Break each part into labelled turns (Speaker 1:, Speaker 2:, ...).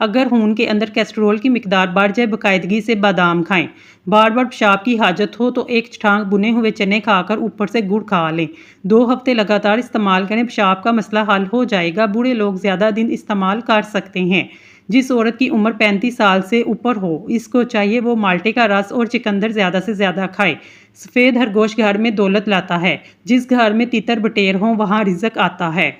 Speaker 1: اگر خون کے اندر کولیسٹرول کی مقدار بڑھ جائے باقاعدگی سے بادام کھائیں۔ بار بار پیشاب کی حاجت ہو تو ایک چھٹانک بنے ہوئے چنے کھا کر اوپر سے گڑ کھا لیں۔ 2 ہفتے لگاتار استعمال کریں، پیشاب کا مسئلہ حل ہو جائے گا۔ بوڑھے لوگ زیادہ دن استعمال کر سکتے ہیں۔ جس عورت کی عمر 35 سال سے اوپر ہو، اس کو چاہیے وہ مالٹے کا رس اور چقندر زیادہ سے زیادہ کھائے۔ سفید خرگوش گھر میں دولت لاتا ہے۔ جس گھر میں تیتر بٹیر ہوں وہاں رزق آتا ہے۔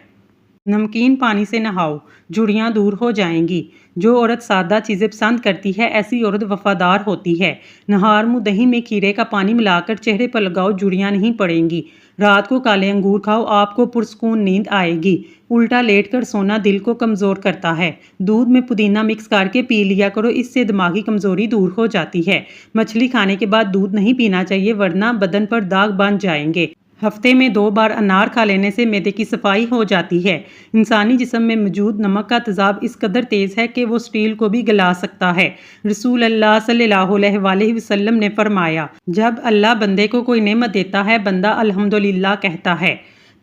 Speaker 1: نمکین پانی سے نہاؤ، جھریاں دور ہو جائیں گی۔ جو عورت سادہ چیزیں پسند کرتی ہے ایسی عورت وفادار ہوتی ہے۔ نہار منہ دہی میں کھیرے کا پانی ملا کر چہرے پر لگاؤ، جھریاں نہیں پڑیں گی۔ رات کو کالے انگور کھاؤ، آپ کو پرسکون نیند آئے گی۔ الٹا لیٹ کر سونا دل کو کمزور کرتا ہے۔ دودھ میں پودینہ مکس کر کے پی لیا کرو، اس سے دماغی کمزوری دور ہو جاتی ہے۔ مچھلی کھانے کے بعد دودھ نہیں پینا چاہیے ورنہ بدن پر داغ بن جائیں گے۔ ہفتے میں 2 بار انار کھا لینے سے معدے کی صفائی ہو جاتی ہے۔ انسانی جسم میں موجود نمک کا تیزاب اس قدر تیز ہے کہ وہ سٹیل کو بھی گلا سکتا ہے۔ رسول اللہ صلی اللہ علیہ وآلہ وسلم نے فرمایا، جب اللہ بندے کو کوئی نعمت دیتا ہے بندہ الحمدللہ کہتا ہے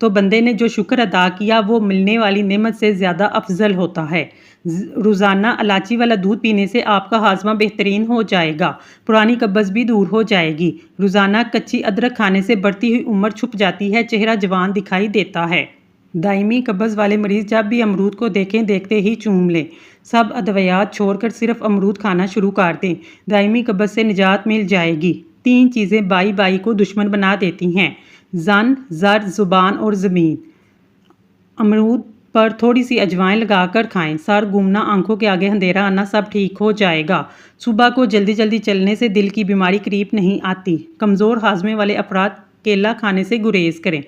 Speaker 1: تو بندے نے جو شکر ادا کیا وہ ملنے والی نعمت سے زیادہ افضل ہوتا ہے۔ روزانہ الائچی والا دودھ پینے سے آپ کا ہاضمہ بہترین ہو جائے گا، پرانی قبض بھی دور ہو جائے گی۔ روزانہ کچی ادرک کھانے سے بڑھتی ہوئی عمر چھپ جاتی ہے، چہرہ جوان دکھائی دیتا ہے۔ دائمی قبض والے مریض جب بھی امرود کو دیکھیں دیکھتے ہی چوم لیں۔ سب ادویات چھوڑ کر صرف امرود کھانا شروع کر دیں، دائمی قبض سے نجات مل جائے گی۔ 3 چیزیں بائی بائی کو دشمن بنا دیتی ہیں: زن، زر، زبان اور زمین۔ امرود پر تھوڑی سی اجوائن لگا کر کھائیں، سر گھومنا، آنکھوں کے آگے اندھیرا آنا سب ٹھیک ہو جائے گا۔ صبح کو جلدی جلدی چلنے سے دل کی بیماری قریب نہیں آتی۔ کمزور ہاضمے والے افراد کیلا کھانے سے گریز کریں۔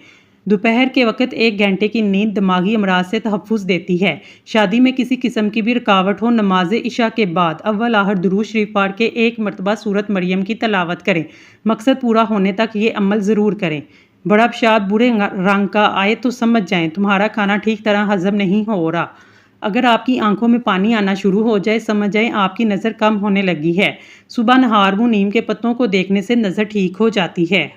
Speaker 1: دوپہر کے وقت 1 گھنٹے کی نیند دماغی امراض سے تحفظ دیتی ہے۔ شادی میں کسی قسم کی بھی رکاوٹ ہو، نماز عشاء کے بعد اول آخر درود شریف پڑھ کے 1 مرتبہ سورۃ مریم کی تلاوت کریں۔ مقصد پورا ہونے تک یہ عمل ضرور کریں۔ بڑا پیشاب برے رنگ کا آئے تو سمجھ جائیں تمہارا کھانا ٹھیک طرح ہضم نہیں ہو رہا۔ اگر آپ کی آنکھوں میں پانی آنا شروع ہو جائے سمجھ جائیں آپ کی نظر کم ہونے لگی ہے۔ صبح نہار منہ نیم کے پتوں کو دیکھنے سے نظر ٹھیک ہو جاتی ہے۔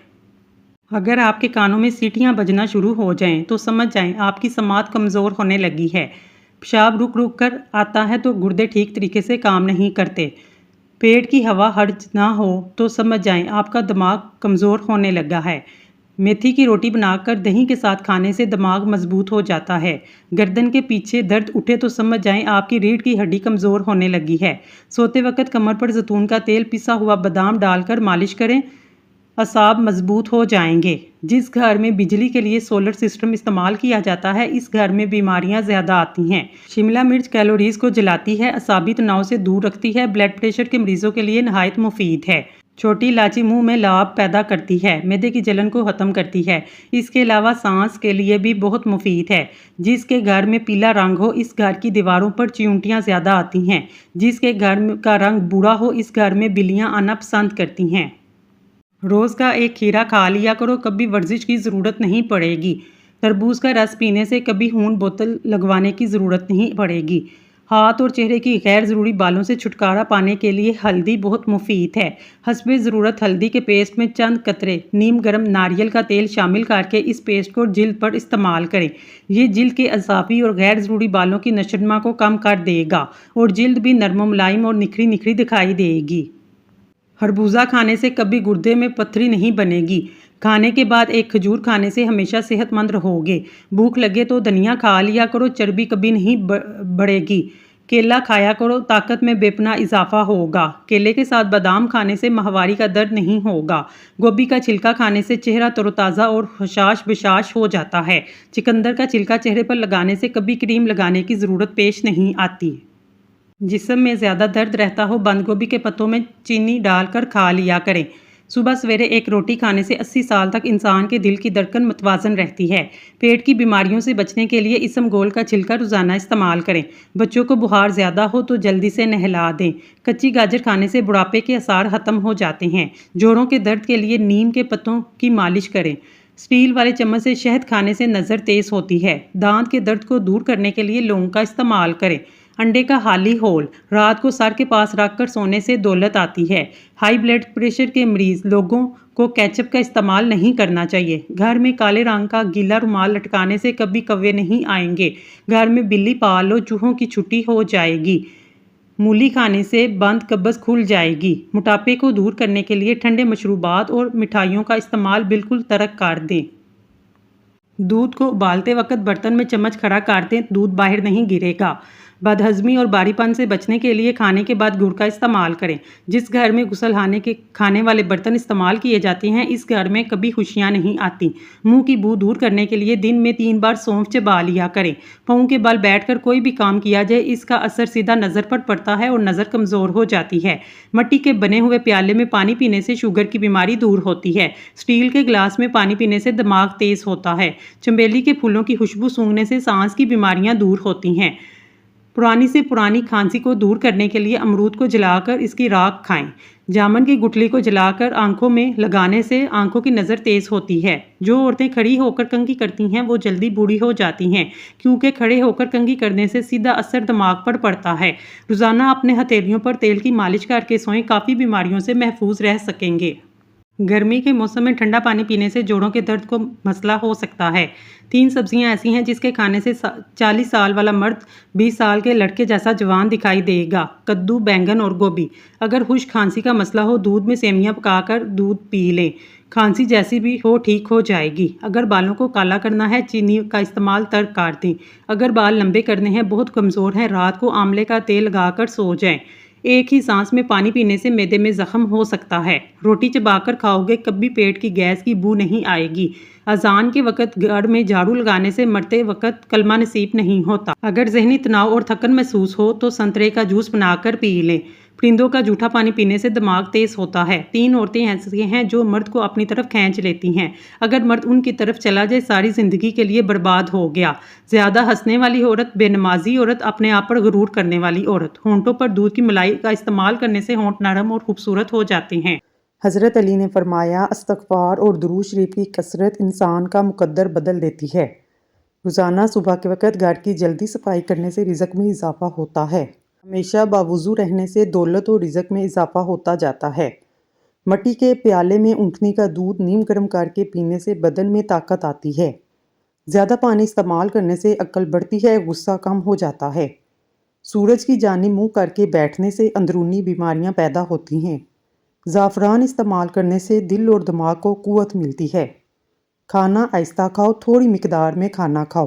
Speaker 1: اگر آپ کے کانوں میں سیٹیاں بجنا شروع ہو جائیں تو سمجھ جائیں آپ کی سماعت کمزور ہونے لگی ہے۔ پیشاب رک رک کر آتا ہے تو گردے ٹھیک طریقے سے کام نہیں کرتے۔ پیٹ کی ہوا حرج نہ ہو تو سمجھ جائیں آپ کا دماغ کمزور ہونے لگا ہے۔ میتھی کی روٹی بنا کر دہی کے ساتھ کھانے سے دماغ مضبوط ہو جاتا ہے۔ گردن کے پیچھے درد اٹھے تو سمجھ جائیں آپ کی ریڑھ کی ہڈی کمزور ہونے لگی ہے۔ سوتے وقت کمر پر زیتون کا تیل پسا ہوا بادام ڈال کر مالش کریں، اعصاب مضبوط ہو جائیں گے۔ جس گھر میں بجلی کے لیے سولر سسٹم استعمال کیا جاتا ہے اس گھر میں بیماریاں زیادہ آتی ہیں۔ شملہ مرچ کیلوریز کو جلاتی ہے، اعصابی تناؤ سے دور رکھتی ہے، بلڈ پریشر کے مریضوں کے لیے نہایت مفید ہے۔ چھوٹی الائچی منہ میں لعاب پیدا کرتی ہے، معدے کی جلن کو ختم کرتی ہے۔ اس کے علاوہ سانس کے لیے بھی بہت مفید ہے۔ جس کے گھر میں پیلا رنگ ہو اس گھر کی دیواروں پر چیونٹیاں زیادہ آتی ہیں۔ جس کے گھر کا رنگ بھورا ہو اس گھر میں بلیاں آنا پسند کرتی ہیں۔ روز کا 1 کھیرا کھا لیا کرو، کبھی ورزش کی ضرورت نہیں پڑے گی۔ تربوز کا رس پینے سے کبھی خون بوتل لگوانے کی ضرورت نہیں پڑے گی۔ ہاتھ اور چہرے کی غیر ضروری بالوں سے چھٹکارا پانے کے لیے ہلدی بہت مفید ہے۔ حسب ضرورت ہلدی کے پیسٹ میں چند قطرے نیم گرم ناریل کا تیل شامل کر کے اس پیسٹ کو جلد پر استعمال کریں۔ یہ جلد کے اضافی اور غیر ضروری بالوں کی نشوونما کو کم کر دے گا اور جلد بھی نرم و ملائم اور نکھری نکھری دکھائی دے گی۔ خربوزہ کھانے سے کبھی گردے میں پتھری نہیں بنے گی۔ کھانے کے بعد 1 کھجور کھانے سے ہمیشہ صحت مند رہو گے۔ بھوک لگے تو دھنیا کھا لیا کرو، چربی کبھی نہیں بڑھے گی۔ کیلا کھایا کرو، طاقت میں بے پناہ اضافہ ہوگا۔ کیلے کے ساتھ بادام کھانے سے ماہواری کا درد نہیں ہوگا۔ گوبھی کا چھلکا کھانے سے چہرہ تر و تازہ اور حشاش بشاش ہو جاتا ہے۔ چقندر کا چھلکا چہرے پر لگانے سے کبھی کریم لگانے کی ضرورت پیش نہیں آتی۔ جسم میں زیادہ درد رہتا ہو بند گوبھی کے پتوں میں چینی ڈال کر کھا لیا کریں۔ صبح سویرے 1 روٹی کھانے سے 80 سال تک انسان کے دل کی دھڑکن متوازن رہتی ہے۔ پیٹ کی بیماریوں سے بچنے کے لیے اسمگول کا چھلکا روزانہ استعمال کریں۔ بچوں کو بخار زیادہ ہو تو جلدی سے نہلا دیں۔ کچی گاجر کھانے سے بڑھاپے کے آثار ختم ہو جاتے ہیں۔ جوڑوں کے درد کے لیے نیم کے پتوں کی مالش کریں۔ اسٹیل والے چمچ سے شہد کھانے سے نظر تیز ہوتی ہے۔ دانت کے درد کو دور کرنے کے لیے لونگ کا استعمال کریں۔ انڈے کا خالی ہول رات کو سر کے پاس رکھ کر سونے سے دولت آتی ہے۔ ہائی بلڈ پریشر کے مریض لوگوں کو کیچپ کا استعمال نہیں کرنا چاہیے۔ گھر میں کالے رنگ کا گیلا رومال لٹکانے سے کبھی کوے نہیں آئیں گے۔ گھر میں بلی پال لو، چوہوں کی چھٹی ہو جائے گی۔ مولی کھانے سے بند قبض کھل جائے گی۔ موٹاپے کو دور کرنے کے لیے ٹھنڈے مشروبات اور مٹھائیوں کا استعمال بالکل ترک کر دیں۔ دودھ کو ابالتے وقت برتن میں چمچ کھڑا کر دیں، دودھ باہر نہیں گرے گا۔ بد ہضمی اور باری پن سے بچنے کے لیے کھانے کے بعد گڑ کا استعمال کریں۔ جس گھر میں غسل خانے والے برتن استعمال کیے جاتے ہیں، اس گھر میں کبھی خوشیاں نہیں آتی۔ منہ کی بو دور کرنے کے لیے دن میں 3 بار سونف چبا لیا کریں۔ پاؤں کے بل بیٹھ کر کوئی بھی کام کیا جائے، اس کا اثر سیدھا نظر پر پڑتا ہے اور نظر کمزور ہو جاتی ہے۔ مٹی کے بنے ہوئے پیالے میں پانی پینے سے شوگر کی بیماری دور ہوتی ہے۔ سٹیل کے گلاس میں پانی پینے سے دماغ تیز ہوتا ہے۔ چنبیلی کے پھولوں کی خوشبو سونگھنے سے سانس کی بیماریاں دور ہوتی ہیں۔ پرانی سے پرانی کھانسی کو دور کرنے کے لیے امرود کو جلا کر اس کی راکھ کھائیں۔ جامن کی گٹلی کو جلا کر آنکھوں میں لگانے سے آنکھوں کی نظر تیز ہوتی ہے۔ جو عورتیں کھڑی ہو کر کنگھی کرتی ہیں وہ جلدی بوڑھی ہو جاتی ہیں، کیونکہ کھڑے ہو کر کنگھی کرنے سے سیدھا اثر دماغ پر پڑتا ہے۔ روزانہ اپنے ہتھیلیوں پر تیل کی مالش کر کے سوئیں، کافی بیماریوں سے محفوظ رہ سکیں گے۔ گرمی کے موسم میں ٹھنڈا پانی پینے سے جوڑوں کے درد کو مسئلہ ہو سکتا ہے۔ 3 سبزیاں ایسی ہیں جس کے کھانے سے 40 سال والا مرد 20 سال کے لڑکے جیسا جوان دکھائی دے گا۔ کدو، بینگن اور گوبھی۔ اگر خشک کھانسی کا مسئلہ ہو، دودھ میں سیویاں پکا کر دودھ پی لیں، کھانسی جیسی بھی ہو ٹھیک ہو جائے گی۔ اگر بالوں کو کالا کرنا ہے، چینی کا استعمال ترک کر دیں۔ اگر بال لمبے کرنے ہیں، بہت کمزور ہیں، رات کو آملے کا تیل لگا کر سو جائیں۔ ایک ہی سانس میں پانی پینے سے معدے میں زخم ہو سکتا ہے۔ روٹی چبا کر کھاؤ گے، کبھی پیٹ کی گیس کی بو نہیں آئے گی۔ اذان کے وقت گھر میں جھاڑو لگانے سے مرتے وقت کلمہ نصیب نہیں ہوتا۔ اگر ذہنی تناؤ اور تھکن محسوس ہو تو سنترے کا جوس بنا کر پی لیں۔ پرندوں کا جھوٹا پانی پینے سے دماغ تیز ہوتا ہے۔ 3 عورتیں ایسی ہیں جو مرد کو اپنی طرف کھینچ لیتی ہیں۔ اگر مرد ان کی طرف چلا جائے، ساری زندگی کے لیے برباد ہو گیا۔ زیادہ ہنسنے والی عورت، بے نمازی عورت، اپنے آپ پر غرور کرنے والی عورت۔ ہونٹوں پر دودھ کی ملائی کا استعمال کرنے سے ہونٹ نرم اور خوبصورت ہو جاتے ہیں۔
Speaker 2: حضرت علی نے فرمایا، استغفار اور درود شریف کی کثرت انسان کا مقدر بدل دیتی ہے۔ روزانہ صبح کے وقت گھر کی جلدی صفائی کرنے سے رزق میں اضافہ ہوتا ہے۔ ہمیشہ باوضو رہنے سے دولت اور رزق میں اضافہ ہوتا جاتا ہے۔ مٹی کے پیالے میں اونٹنی کا دودھ نیم گرم کر کے پینے سے بدن میں طاقت آتی ہے۔ زیادہ پانی استعمال کرنے سے عقل بڑھتی ہے، غصہ کم ہو جاتا ہے۔ سورج کی جانب منہ کر کے بیٹھنے سے اندرونی بیماریاں پیدا ہوتی ہیں۔ زعفران استعمال کرنے سے دل اور دماغ کو قوت ملتی ہے۔ کھانا آہستہ کھاؤ، تھوڑی مقدار میں کھانا کھاؤ۔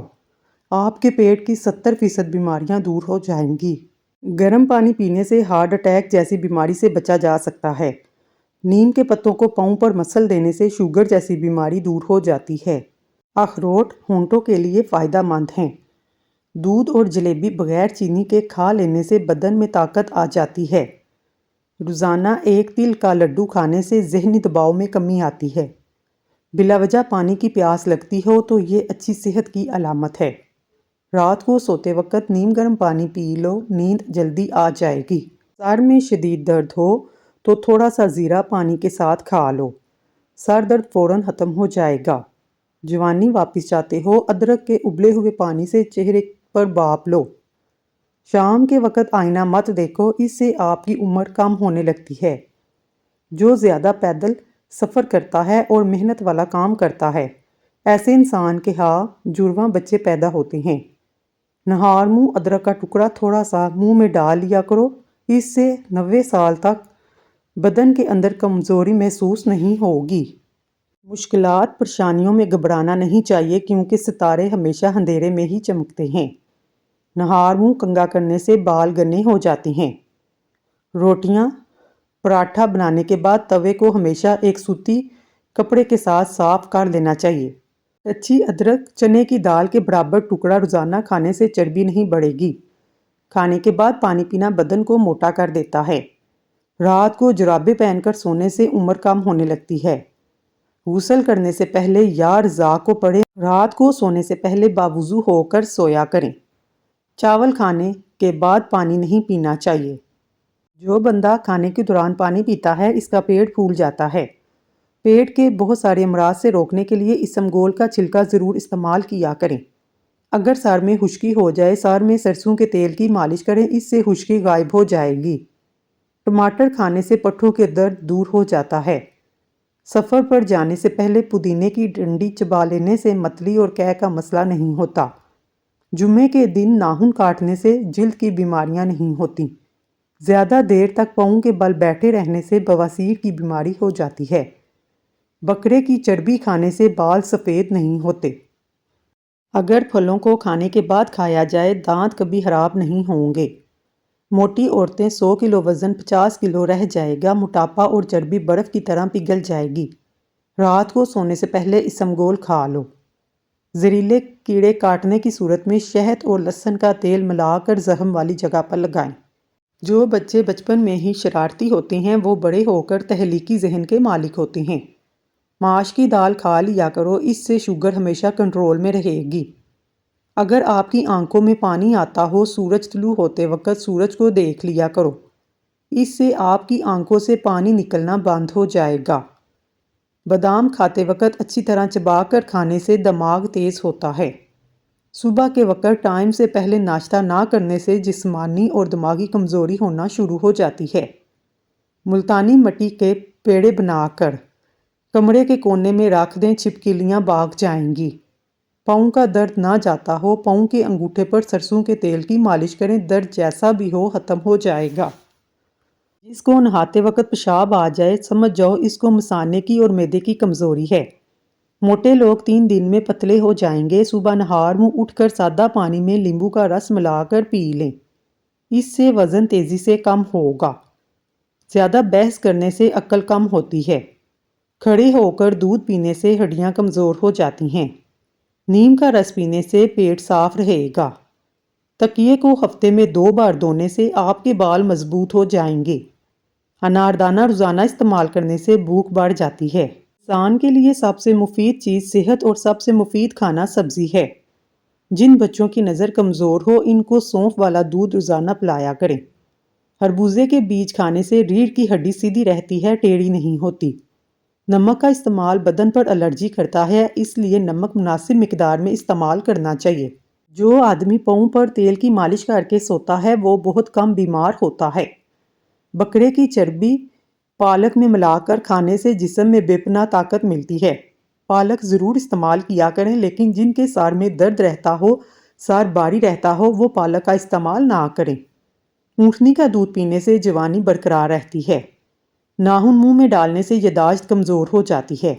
Speaker 2: آپ کے پیٹ کی 70% بیماریاں دور ہو جائیں گی۔ گرم پانی پینے سے ہارٹ اٹیک جیسی بیماری سے بچا جا سکتا ہے۔ نیم کے پتوں کو پاؤں پر مسل دینے سے شوگر جیسی بیماری دور ہو جاتی ہے۔ اخروٹ ہونٹوں کے لیے فائدہ مند ہیں۔ دودھ اور جلیبی بغیر چینی کے کھا لینے سے بدن میں طاقت آ جاتی ہے۔ روزانہ 1 تل کا لڈو کھانے سے ذہنی دباؤ میں کمی آتی ہے۔ بلا وجہ پانی کی پیاس لگتی ہو تو یہ اچھی صحت کی علامت ہے۔ رات کو سوتے وقت نیم گرم پانی پی لو، نیند جلدی آ جائے گی۔ سر میں شدید درد ہو تو تھوڑا سا زیرہ پانی کے ساتھ کھا لو، سر درد فوراً ختم ہو جائے گا۔ جوانی واپس چاہتے ہو، ادرک کے ابلے ہوئے پانی سے چہرے پر بھاپ لو۔ شام کے وقت آئینہ مت دیکھو، اس سے آپ کی عمر کم ہونے لگتی ہے۔ جو زیادہ پیدل سفر کرتا ہے اور محنت والا کام کرتا ہے، ایسے انسان کے ہاں جڑواں بچے پیدا ہوتے ہیں۔ نہار منہ ادرک کا ٹکڑا تھوڑا سا منہ میں ڈال لیا کرو، اس سے 90 سال تک بدن کے اندر کمزوری محسوس نہیں ہوگی۔ مشکلات پریشانیوں میں گھبرانا نہیں چاہیے، کیونکہ ستارے ہمیشہ اندھیرے میں ہی چمکتے ہیں۔ نہار منہ کنگھا کرنے سے بال گھنے ہو جاتے ہیں۔ روٹیاں پراٹھا بنانے کے بعد توے کو ہمیشہ ایک سوتی کپڑے کے ساتھ صاف کر لینا چاہیے۔ کچی ادرک چنے کی دال کے برابر ٹکڑا روزانہ کھانے سے چربی نہیں بڑھے گی۔ کھانے کے بعد پانی پینا بدن کو موٹا کر دیتا ہے۔ رات کو جرابیں پہن کر سونے سے عمر کم ہونے لگتی ہے۔ غسل کرنے سے پہلے یا رضا کو پڑھیں، رات کو سونے سے پہلے باوضو ہو کر سویا کریں۔ چاول کھانے کے بعد پانی نہیں پینا چاہیے۔ جو بندہ کھانے کے دوران پانی پیتا ہے، اس کا پیٹ پھول جاتا ہے۔ پیٹ کے بہت سارے امراض سے روکنے کے لیے اسمگول کا چھلکا ضرور استعمال کیا کریں۔ اگر سر میں خشکی ہو جائے، سر میں سرسوں کے تیل کی مالش کریں، اس سے خشکی غائب ہو جائے گی۔ ٹماٹر کھانے سے پٹھوں کے درد دور ہو جاتا ہے۔ سفر پر جانے سے پہلے پودینے کی ڈنڈی چبا لینے سے متلی اور قے کا مسئلہ نہیں ہوتا۔ جمعے کے دن ناخن کاٹنے سے جلد کی بیماریاں نہیں ہوتی۔ زیادہ دیر تک پاؤں کے بل بیٹھے رہنے سے بواسیر کی بیماری ہو جاتی ہے۔ بکرے کی چربی کھانے سے بال سفید نہیں ہوتے۔ اگر پھلوں کو کھانے کے بعد کھایا جائے دانت کبھی خراب نہیں ہوں گے۔ موٹی عورتیں 100 کلو وزن 50 کلو رہ جائے گا۔ موٹاپا اور چربی برف کی طرح پگھل جائے گی۔ رات کو سونے سے پہلے اسمگول کھا لو۔ زہریلے کیڑے کاٹنے کی صورت میں شہد اور لہسن کا تیل ملا کر زخم والی جگہ پر لگائیں۔ جو بچے بچپن میں ہی شرارتی ہوتے ہیں وہ بڑے ہو کر تخلیقی ذہن کے مالک ہوتے ہیں۔ ماش کی دال کھا لیا کرو، اس سے شوگر ہمیشہ کنٹرول میں رہے گی۔ اگر آپ کی آنکھوں میں پانی آتا ہو سورج طلوع ہوتے وقت سورج کو دیکھ لیا کرو، اس سے آپ کی آنکھوں سے پانی نکلنا بند ہو جائے گا۔ بادام کھاتے وقت اچھی طرح چبا کر کھانے سے دماغ تیز ہوتا ہے۔ صبح کے وقت ٹائم سے پہلے ناشتہ نہ کرنے سے جسمانی اور دماغی کمزوری ہونا شروع ہو جاتی ہے۔ ملتانی مٹی کے پیڑے بنا کر کمرے کے کونے میں رکھ دیں، چھپکلیاں بھاگ جائیں گی۔ پاؤں کا درد نہ جاتا ہو، پاؤں کے انگوٹھے پر سرسوں کے تیل کی مالش کریں، درد جیسا بھی ہو ختم ہو جائے گا۔ جس کو نہاتے وقت پیشاب آ جائے سمجھ جاؤ اس کو مثانے کی اور معدے کی کمزوری ہے۔ موٹے لوگ 3 دن میں پتلے ہو جائیں گے۔ صبح نہار منہ اٹھ کر سادہ پانی میں لیمبو کا رس ملا کر پی لیں، اس سے وزن تیزی سے کم ہوگا۔ زیادہ بحث کرنے سے عقل کم ہوتی ہے۔ کھڑے ہو کر دودھ پینے سے ہڈیاں کمزور ہو جاتی ہیں۔ نیم کا رس پینے سے پیٹ صاف رہے گا۔ تکیے کو ہفتے میں 2 بار دھونے سے آپ کے بال مضبوط ہو جائیں گے۔ اناردانہ روزانہ استعمال کرنے سے بھوک بڑھ جاتی ہے۔ انسان کے لیے سب سے مفید چیز صحت اور سب سے مفید کھانا سبزی ہے۔ جن بچوں کی نظر کمزور ہو ان کو سونف والا دودھ روزانہ پلایا کریں۔ خربوزے کے بیج کھانے سے ریڑھ کی ہڈی سیدھی رہتی ہے، ٹیڑھی نہیں ہوتی۔ نمک کا استعمال بدن پر الرجی کرتا ہے، اس لیے نمک مناسب مقدار میں استعمال کرنا چاہیے۔ جو آدمی پاؤں پر تیل کی مالش کر کے سوتا ہے وہ بہت کم بیمار ہوتا ہے۔ بکرے کی چربی پالک میں ملا کر کھانے سے جسم میں بے پناہ طاقت ملتی ہے۔ پالک ضرور استعمال کیا کریں، لیکن جن کے سر میں درد رہتا ہو، سر بھاری رہتا ہو، وہ پالک کا استعمال نہ کریں۔ اونٹنی کا دودھ پینے سے جوانی برقرار رہتی ہے۔ ناخن منہ میں ڈالنے سے یادداشت کمزور ہو جاتی ہے۔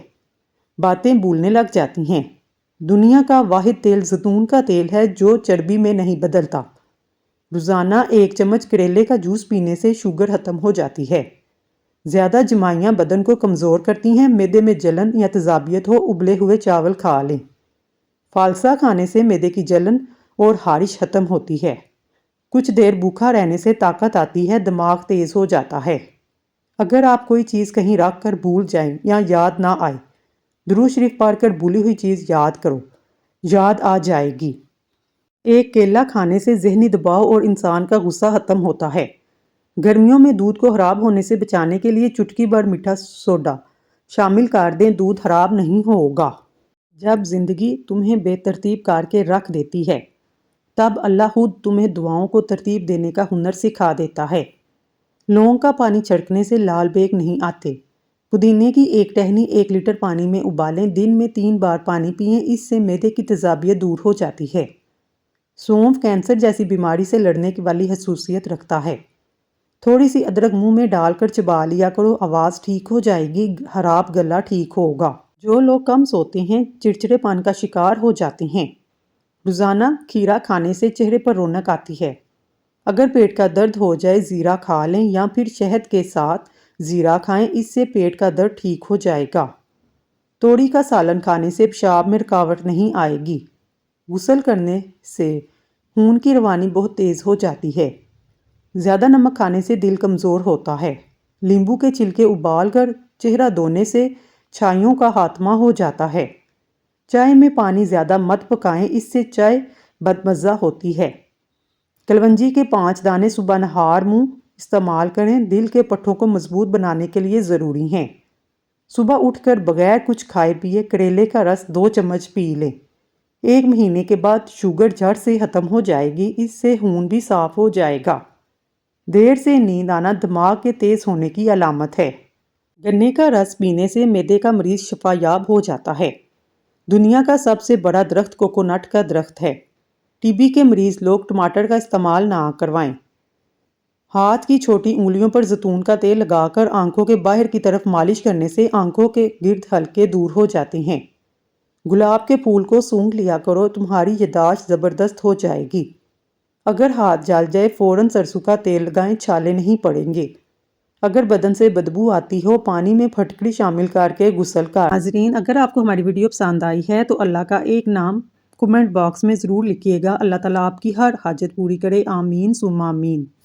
Speaker 2: باتیں بھولنے لگ جاتی ہیں۔ دنیا کا واحد تیل زیتون کا تیل ہے جو چربی میں نہیں بدلتا۔ روزانہ 1 چمچ کریلے کا جوس پینے سے شوگر ختم ہو جاتی ہے۔ زیادہ جمائیاں بدن کو کمزور کرتی ہیں۔ معدے میں جلن یا تیزابیت ہو ابلے ہوئے چاول کھا لیں۔ فالسا کھانے سے معدے کی جلن اور خارش ختم ہوتی ہے۔ کچھ دیر بھوکا رہنے سے طاقت آتی ہے، دماغ تیز ہو جاتا ہے۔ اگر آپ کوئی چیز کہیں رکھ کر بھول جائیں یا یاد نہ آئے، درود شریف پڑھ کر بھولی ہوئی چیز یاد کرو، یاد آ جائے گی۔ ایک کیلا کھانے سے ذہنی دباؤ اور انسان کا غصہ ختم ہوتا ہے۔ گرمیوں میں دودھ کو خراب ہونے سے بچانے کے لیے چٹکی بھر میٹھا سوڈا شامل کر دیں، دودھ خراب نہیں ہوگا۔ جب زندگی تمہیں بے ترتیب کر کے رکھ دیتی ہے تب اللہ خود تمہیں دعاؤں کو ترتیب دینے کا ہنر سکھا دیتا ہے۔ لونگ کا پانی چھڑکنے سے لال بیگ نہیں آتے۔ پودینے کی ایک ٹہنی 1 لیٹر پانی میں ابالیں، دن میں 3 بار پانی پئیں، اس سے معدے کی تیزابیت دور ہو جاتی ہے۔ سونف کینسر جیسی بیماری سے لڑنے والی خصوصیت رکھتا ہے۔ تھوڑی سی ادرک منہ میں ڈال کر چبا لیا کرو، آواز ٹھیک ہو جائے گی، خراب گلا ٹھیک ہوگا۔ جو لوگ کم سوتے ہیں چڑچڑے پن کا شکار ہو جاتے ہیں۔ روزانہ کھیرا کھانے سے چہرے پر رونق آتی ہے۔ اگر پیٹ کا درد ہو جائے زیرہ کھا لیں یا پھر شہد کے ساتھ زیرہ کھائیں، اس سے پیٹ کا درد ٹھیک ہو جائے گا۔ توڑی کا سالن کھانے سے پیشاب میں رکاوٹ نہیں آئے گی۔ غسل کرنے سے خون کی روانی بہت تیز ہو جاتی ہے۔ زیادہ نمک کھانے سے دل کمزور ہوتا ہے۔ لیمبو کے چھلکے ابال کر چہرہ دھونے سے چھائیوں کا خاتمہ ہو جاتا ہے۔ چائے میں پانی زیادہ مت پکائیں، اس سے چائے بدمزہ ہوتی ہے۔ کلونجی کے 5 دانے صبح نہار منہ استعمال کریں، دل کے پٹھوں کو مضبوط بنانے کے لیے ضروری ہیں۔ صبح اٹھ کر بغیر کچھ کھائے پیے کریلے کا رس 2 چمچ پی لیں۔ 1 مہینے کے بعد شوگر جڑ سے ختم ہو جائے گی، اس سے خون بھی صاف ہو جائے گا۔ دیر سے نیند آنا دماغ کے تیز ہونے کی علامت ہے۔ گنے کا رس پینے سے معدے کا مریض شفا یاب ہو جاتا ہے۔ دنیا کا سب سے بڑا درخت کوکونٹ کا درخت ہے۔ ٹی بی کے مریض لوگ ٹماٹر کا استعمال نہ کروائیں۔ ہاتھ کی چھوٹی انگلیوں پر زیتون کا تیل لگا کر آنکھوں کے باہر کی طرف مالش کرنے سے آنکھوں کے گرد حلقے دور ہو جاتے ہیں۔ گلاب کے پھول کو سونگھ لیا کرو، تمہاری یادداشت زبردست ہو جائے گی۔ اگر ہاتھ جل جائے فوراً سرسوں کا تیل لگائیں، چھالے نہیں پڑیں گے۔ اگر بدن سے بدبو آتی ہو، پانی میں پھٹکڑی شامل کر کے غسل کر۔ ناظرین، اگر آپ کو ہماری ویڈیو پسند آئی ہے تو اللہ کا ایک نام کمنٹ باکس میں ضرور لکھیے گا۔ اللہ تعالیٰ آپ کی ہر حاجت پوری کرے، آمین ثم آمین۔